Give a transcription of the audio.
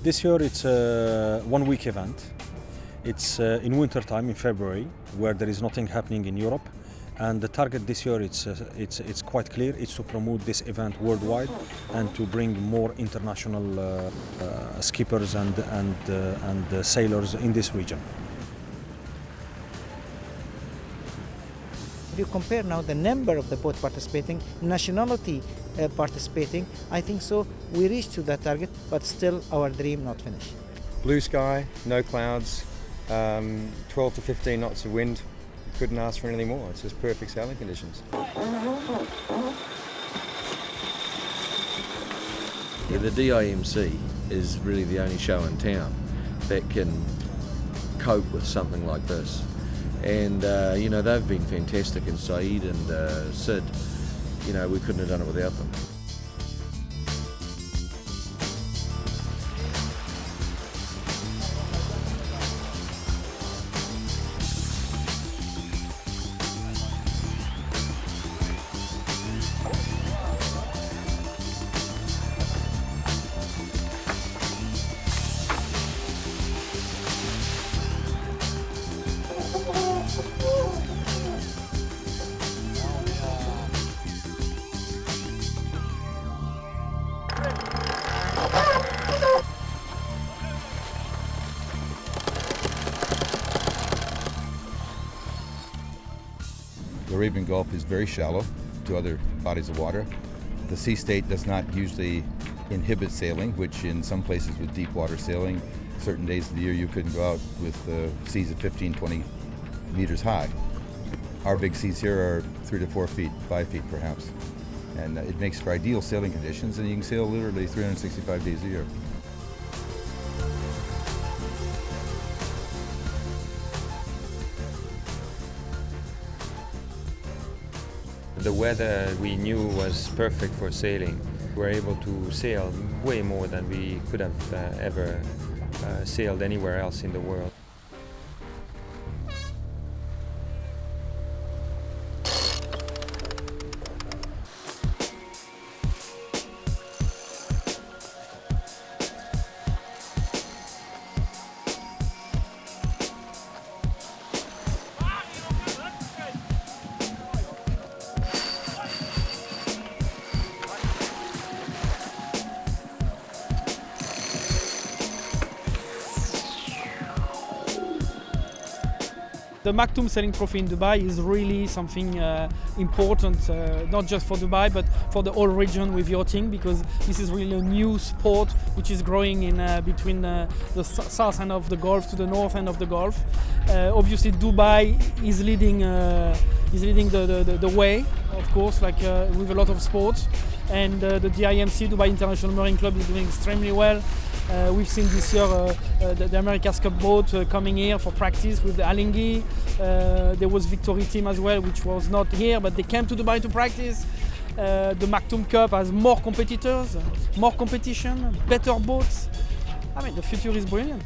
This year it's a one-week event. It's in winter time in February, where there is nothing happening in Europe. And the target this year it's quite clear. It's to promote this event worldwide and to bring more international skippers and sailors in this region. If you compare now the number of the boats participating, nationality participating, I think so we reached to that target, but still our dream not finished. Blue sky, no clouds, 12 to 15 knots of wind. You couldn't ask for anything more. It's just perfect sailing conditions. Yeah, the DIMC is really the only show in town that can cope with something like this. And you know, they've been fantastic, and Saeed and Sid, you know, we couldn't have done it without them. The Arabian Gulf is very shallow to other bodies of water. The sea state does not usually inhibit sailing, which in some places with deep water sailing, certain days of the year you couldn't go out with seas of 15, 20 meters high. Our big seas here are 3 to 4 feet, 5 feet perhaps. And it makes for ideal sailing conditions, and you can sail literally 365 days a year. The weather we knew was perfect for sailing. We were able to sail way more than we could have ever sailed anywhere else in the world. The Maktoum Sailing Trophy in Dubai is really something important, not just for Dubai, but for the whole region with yachting, because this is really a new sport which is growing in between the south end of the Gulf to the north end of the Gulf. Obviously, Dubai is leading the way, of course, like with a lot of sports, and the DIMC, Dubai International Marine Club, is doing extremely well. We've seen this year the America's Cup boat coming here for practice with the Alinghi. There was Victory team as well, which was not here, but they came to Dubai to practice. The Maktoum Cup has more competitors, more competition, better boats. I mean, the future is brilliant.